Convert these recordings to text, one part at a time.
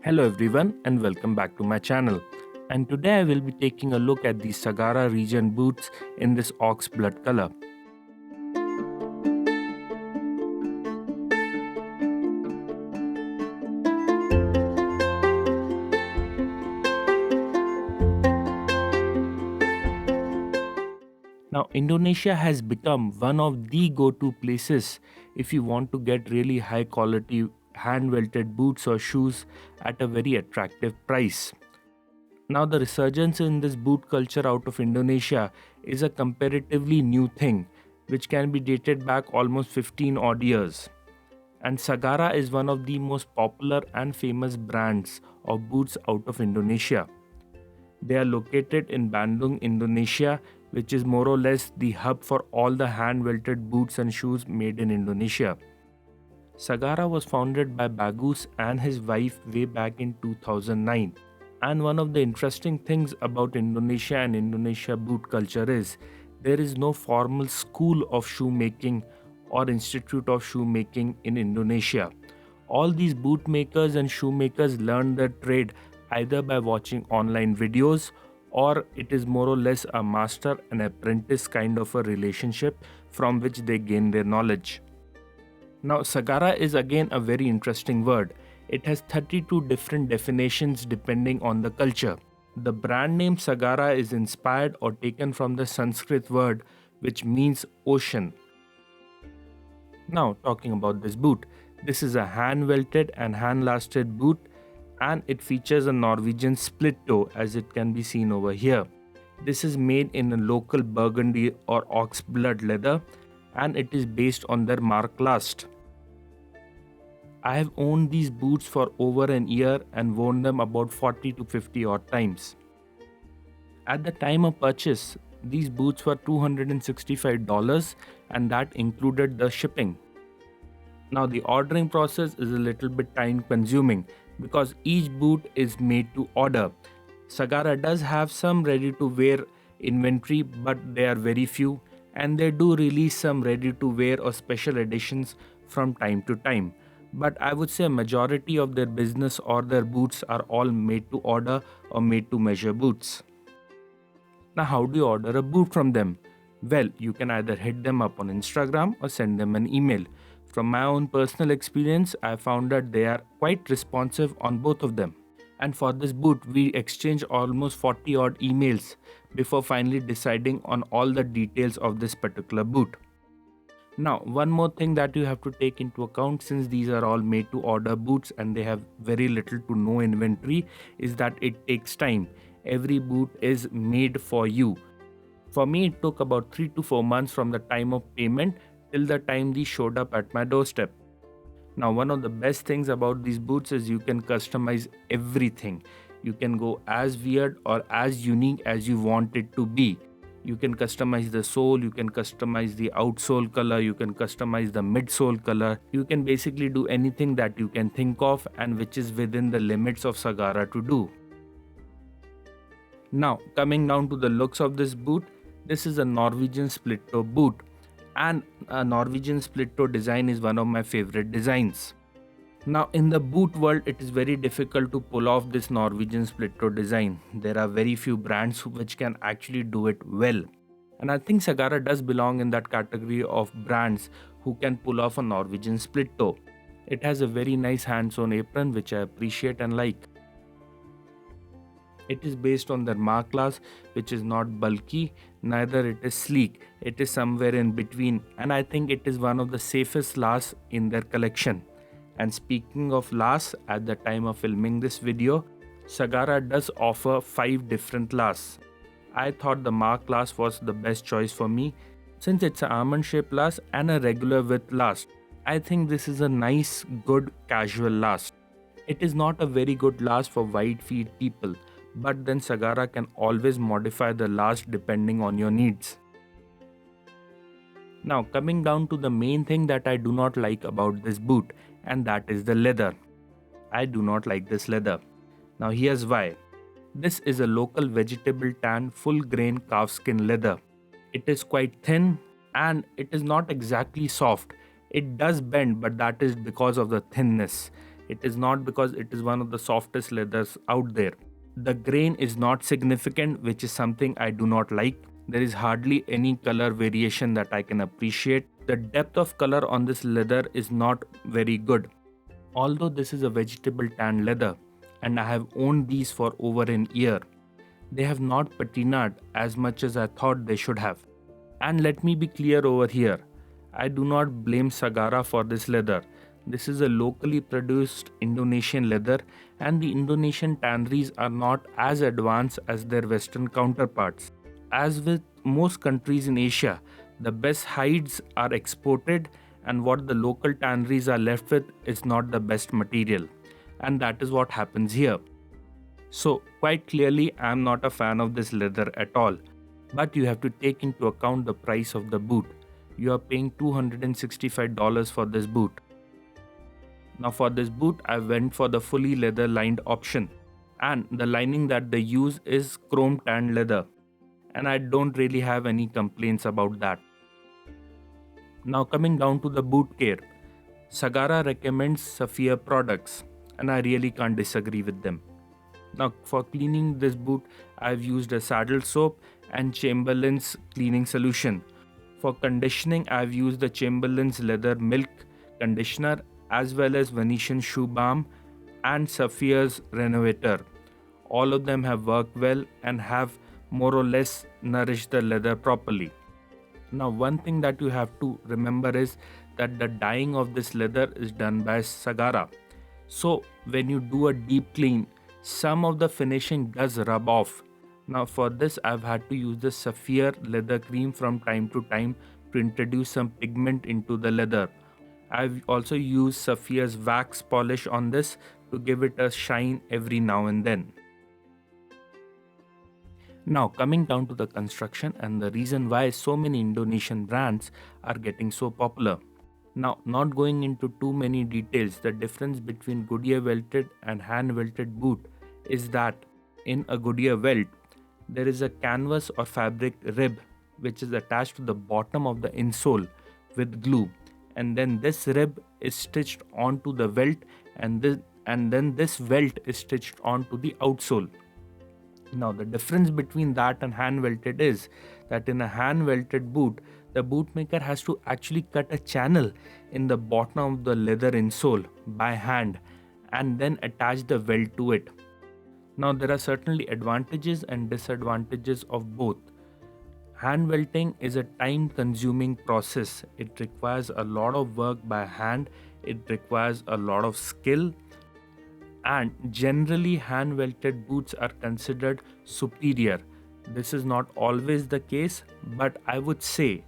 Hello everyone and welcome back to my channel. And today I will be taking a look at these Sagara Regent boots in this Oxblood color. Now Indonesia has become one of the go-to places if you want to get really high quality hand-welted boots or shoes at a very attractive price. Now, the resurgence in this boot culture out of Indonesia is a comparatively new thing, which can be dated back almost 15 odd years. And Sagara is one of the most popular and famous brands of boots out of Indonesia. They are located in Bandung, Indonesia, which is more or less the hub for all the hand-welted boots and shoes made in Indonesia. Sagara was founded by Bagus and his wife way back in 2009. And one of the interesting things about Indonesia and Indonesia boot culture is there is no formal school of shoemaking or institute of shoemaking in Indonesia. All these boot makers and shoemakers learn their trade either by watching online videos, or it is more or less a master and apprentice kind of a relationship from which they gain their knowledge. Now, Sagara is again a very interesting word. It has 32 different definitions depending on the culture. The brand name Sagara is inspired or taken from the Sanskrit word which means ocean. Now, talking about this boot, this is a hand-welted and hand-lasted boot, and it features a Norwegian split toe as it can be seen over here. This is made in a local Burgundy or Oxblood leather, and it is based on their mark last. I have owned these boots for over an year and worn them about 40 to 50 odd times. At the time of purchase, these boots were $265 and that included the shipping. Now the ordering process is a little bit time consuming because each boot is made to order. Sagara does have some ready to wear inventory, but they are very few, and they do release some ready to wear or special editions from time to time. But I would say a majority of their business or their boots are all made to order or made to measure boots. Now, how do you order a boot from them? Well, you can either hit them up on Instagram or send them an email. From my own personal experience, I found that they are quite responsive on both of them. And for this boot, we exchanged almost 40 odd emails before finally deciding on all the details of this particular boot. Now, one more thing that you have to take into account, since these are all made to order boots and they have very little to no inventory, is that it takes time. Every boot is made for you. For me, it took about 3 to 4 months from the time of payment till the time these showed up at my doorstep. Now, one of the best things about these boots is you can customize everything. You can go as weird or as unique as you want it to be. You can customize the sole, you can customize the outsole color, you can customize the midsole color. You can basically do anything that you can think of and which is within the limits of Sagara to do. Now, coming down to the looks of this boot, this is a Norwegian split toe boot. And a Norwegian split toe design is one of my favorite designs. Now in the boot world, it is very difficult to pull off this Norwegian split toe design. There are very few brands which can actually do it well. And I think Sagara does belong in that category of brands who can pull off a Norwegian split toe. It has a very nice hands-on apron which I appreciate and like. It is based on their mark class, which is not bulky, neither it is sleek. It is somewhere in between, and I think it is one of the safest lasts in their collection. And speaking of lasts, at the time of filming this video, Sagara does offer 5 different lasts. I thought the mark last was the best choice for me since it's an almond shaped last and a regular width last. I think this is a nice, good, casual last. It is not a very good last for wide feet people, but then Sagara can always modify the last depending on your needs. Now coming down to the main thing that I do not like about this boot, and that is the leather. I do not like this leather. Now here's why. This is a local vegetable tan full grain calfskin leather. It is quite thin and it is not exactly soft. It does bend, but that is because of the thinness. It is not because it is one of the softest leathers out there. The grain is not significant, which is something I do not like. There is hardly any color variation that I can appreciate. The depth of color on this leather is not very good. Although this is a vegetable tan leather and I have owned these for over an year, they have not patinaed as much as I thought they should have. And let me be clear over here, I do not blame Sagara for this leather. This is a locally produced Indonesian leather, and the Indonesian tanneries are not as advanced as their Western counterparts. As with most countries in Asia, the best hides are exported, and what the local tanneries are left with is not the best material. And that is what happens here. So, quite clearly, I am not a fan of this leather at all. But you have to take into account the price of the boot. You are paying $265 for this boot. Now for this boot, I went for the fully leather lined option, and the lining that they use is chrome tanned leather, and I don't really have any complaints about that. Now coming down to the boot care, Sagara recommends Sapphire products, and I really can't disagree with them. Now for cleaning this boot, I've used a saddle soap and Chamberlain's cleaning solution. For conditioning, I've used the Chamberlain's leather milk conditioner as well as Venetian shoe balm and Sapphire's renovator. All of them have worked well and have more or less nourished the leather properly. Now one thing that you have to remember is that the dyeing of this leather is done by Sagara. So when you do a deep clean, some of the finishing does rub off. Now for this, I've had to use the Sapphire leather cream from time to time to introduce some pigment into the leather. I've also used Sapphire's wax polish on this to give it a shine every now and then. Now coming down to the construction and the reason why so many Indonesian brands are getting so popular. Now not going into too many details, the difference between Goodyear welted and hand welted boot is that in a Goodyear welt, there is a canvas or fabric rib which is attached to the bottom of the insole with glue, and then this rib is stitched onto the welt, and then this welt is stitched onto the outsole. Now the difference between that and hand welted is that in a hand welted boot, the bootmaker has to actually cut a channel in the bottom of the leather insole by hand and then attach the welt to it. Now there are certainly advantages and disadvantages of both. Hand welting is a time consuming process. It requires a lot of work by hand, it requires a lot of skill, and generally hand welted boots are considered superior. This is not always the case, but I would say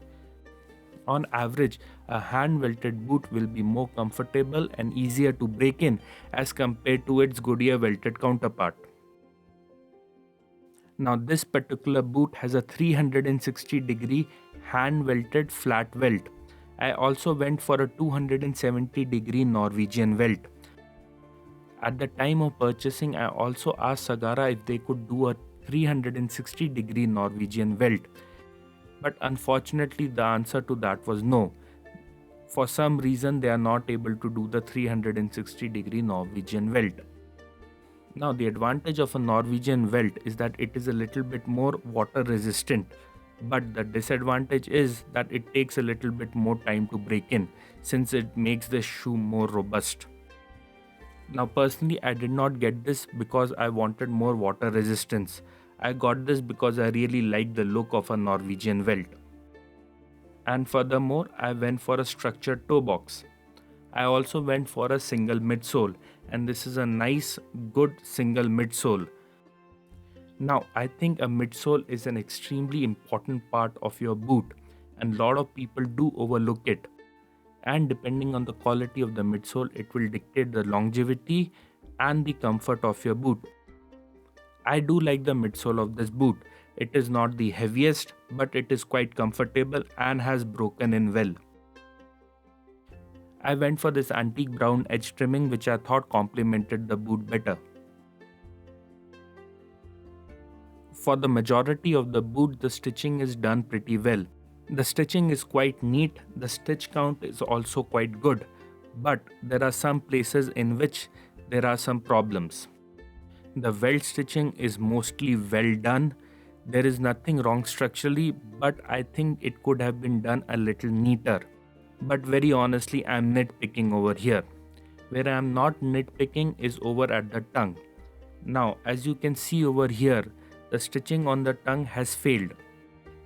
on average a hand welted boot will be more comfortable and easier to break in as compared to its Goodyear welted counterpart. Now this particular boot has a 360-degree hand welted flat welt. I also went for a 270-degree Norwegian welt. At the time of purchasing, I also asked Sagara if they could do a 360-degree Norwegian welt. But unfortunately the answer to that was no. For some reason they are not able to do the 360-degree Norwegian welt. Now the advantage of a Norwegian welt is that it is a little bit more water resistant, but the disadvantage is that it takes a little bit more time to break in since it makes the shoe more robust. Now personally I did not get this because I wanted more water resistance. I got this because I really like the look of a Norwegian welt. And furthermore, I went for a structured toe box. I also went for a single midsole, and this is a nice good single midsole. Now I think a midsole is an extremely important part of your boot, and a lot of people do overlook it. And depending on the quality of the midsole, it will dictate the longevity and the comfort of your boot. I do like the midsole of this boot. It is not the heaviest, but it is quite comfortable and has broken in well. I went for this antique brown edge trimming which I thought complemented the boot better. For the majority of the boot, the stitching is done pretty well. The stitching is quite neat, the stitch count is also quite good, But there are some places in which there are some problems. The welt stitching is mostly well done. There is nothing wrong structurally, but I think it could have been done a little neater. But very honestly, I'm nitpicking over here. Where I'm not nitpicking is over at the tongue. Now, as you can see over here, the stitching on the tongue has failed.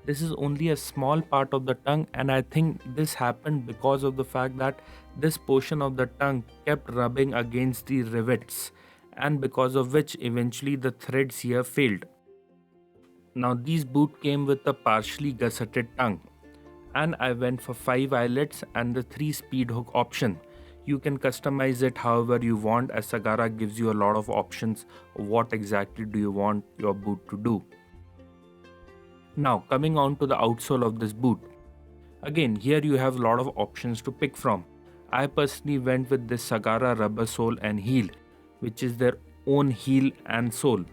This is only a small part of the tongue, and I think this happened because of the fact that this portion of the tongue kept rubbing against the rivets, and because of which eventually the threads here failed. Now these boots came with a partially gusseted tongue, and I went for 5 eyelets and the 3 speed hook option. You can customize it however you want, as Sagara gives you a lot of options of what exactly do you want your boot to do. Now coming on to the outsole of this boot. Again, here you have a lot of options to pick from. I personally went with this Sagara rubber sole and heel, which is their own heel and sole,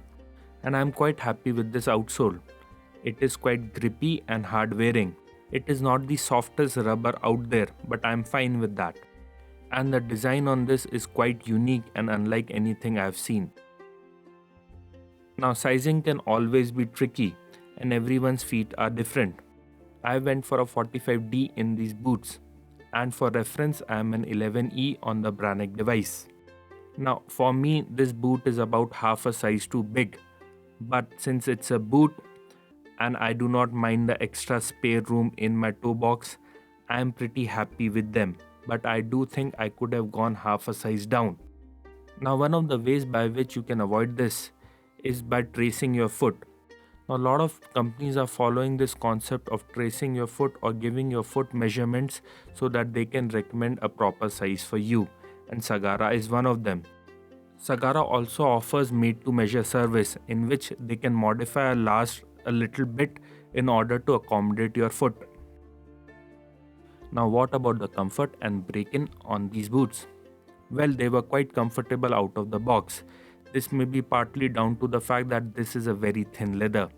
and I'm quite happy with this outsole. It is quite grippy and hard wearing. It is not the softest rubber out there, but I'm fine with that. And the design on this is quite unique and unlike anything I've seen. Now sizing can always be tricky, and everyone's feet are different. I went for a 45D in these boots, and for reference I am an 11E on the Brannick device. Now for me this boot is about half a size too big, but since it's a boot and I do not mind the extra spare room in my toe box, I am pretty happy with them, but I do think I could have gone half a size down. Now one of the ways by which you can avoid this is by tracing your foot. Now, a lot of companies are following this concept of tracing your foot or giving your foot measurements so that they can recommend a proper size for you, and Sagara is one of them. Sagara also offers made to measure service in which they can modify a last a little bit in order to accommodate your foot. Now what about the comfort and break-in on these boots? Well, they were quite comfortable out of the box. This may be partly down to the fact that this is a very thin leather.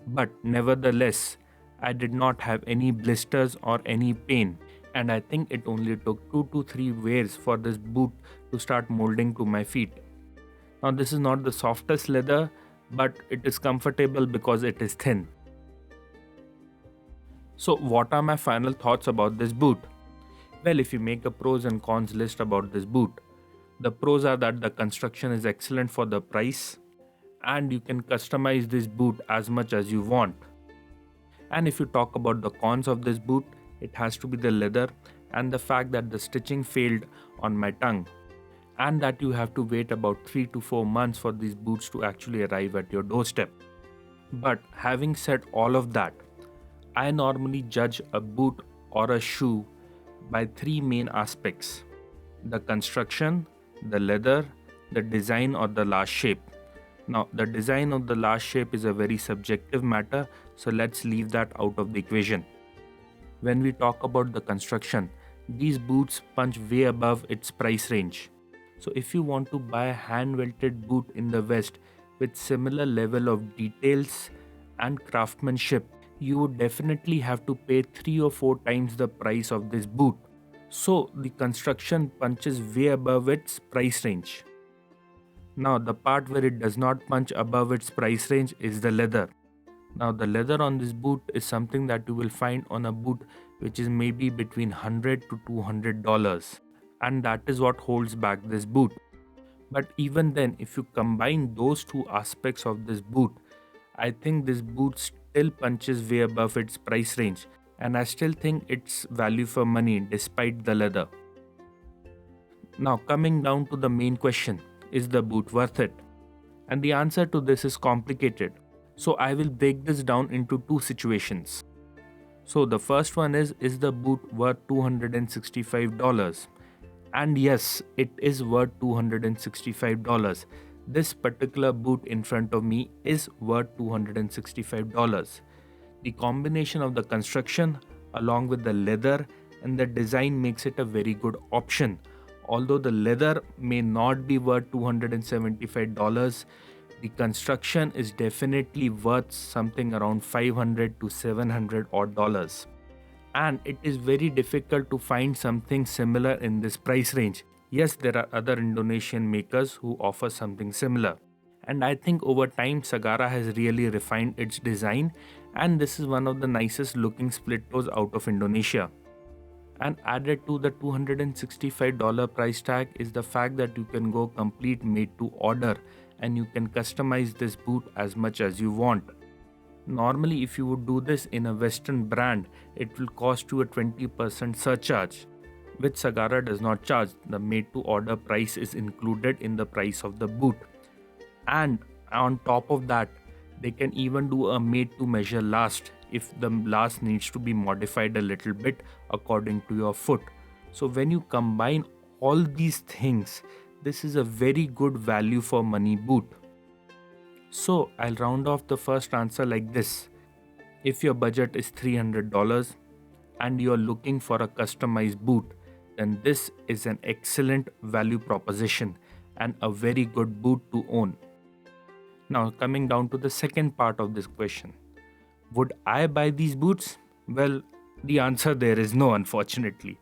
But nevertheless, I did not have any blisters or any pain, and I think it only took 2 to 3 wears for this boot to start molding to my feet. Now this is not the softest leather, but it is comfortable because it is thin. So what are my final thoughts about this boot? Well, if you make a pros and cons list about this boot, the pros are that the construction is excellent for the price, and you can customize this boot as much as you want. And if you talk about the cons of this boot, it has to be the leather and the fact that the stitching failed on my tongue, and that you have to wait about 3 to 4 months for these boots to actually arrive at your doorstep. But having said all of that, I normally judge a boot or a shoe by 3 main aspects: the construction, the leather, the design or the last shape. Now, the design of the last shape is a very subjective matter, so let's leave that out of the equation. When we talk about the construction, these boots punch way above its price range. So if you want to buy a hand-welted boot in the West with similar level of details and craftsmanship, you would definitely have to pay 3 or 4 times the price of this boot. So the construction punches way above its price range. Now the part where it does not punch above its price range is the leather. Now the leather on this boot is something that you will find on a boot which is maybe between $100 to $200, and that is what holds back this boot. But even then, if you combine those 2 aspects of this boot, I think this boot still punches way above its price range, and I still think it's value for money despite the leather. Now coming down to the main question, is the boot worth it? And the answer to this is complicated. So I will break this down into 2 situations. So the first one is the boot worth $265? And yes, it is worth $265. This particular boot in front of me is worth $265. The combination of the construction along with the leather and the design makes it a very good option. Although the leather may not be worth $275, the construction is definitely worth something around $500 to $700 odd. and it is very difficult to find something similar in this price range. Yes, there are other Indonesian makers who offer something similar. And I think over time Sagara has really refined its design, and this is one of the nicest looking split toes out of Indonesia. And added to the $265 price tag is the fact that you can go complete made to order and you can customize this boot as much as you want. Normally, if you would do this in a Western brand, it will cost you a 20% surcharge, which Sagara does not charge. The made to order price is included in the price of the boot. And on top of that, they can even do a made to measure last if the last needs to be modified a little bit according to your foot. So when you combine all these things, this is a very good value for money boot. So I'll round off the first answer like this. If your budget is $300 and you're looking for a customized boot, then this is an excellent value proposition and a very good boot to own. Now coming down to the second part of this question. Would I buy these boots? Well, the answer there is no, unfortunately.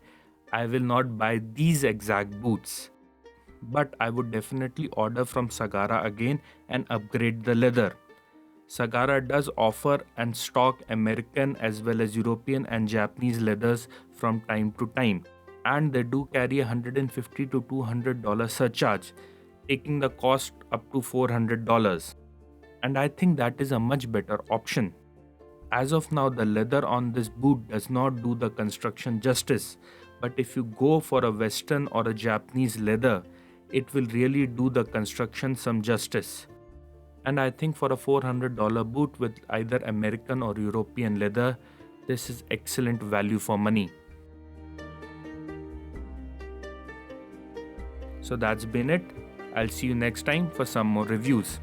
I will not buy these exact boots. But I would definitely order from Sagara again and upgrade the leather. Sagara does offer and stock American as well as European and Japanese leathers from time to time, and they do carry a $150 to $200 surcharge, taking the cost up to $400. And I think that is a much better option. As of now, the leather on this boot does not do the construction justice, but if you go for a Western or a Japanese leather, it will really do the construction some justice. And I think for a $400 boot with either American or European leather, this is excellent value for money. So that's been it. I'll see you next time for some more reviews.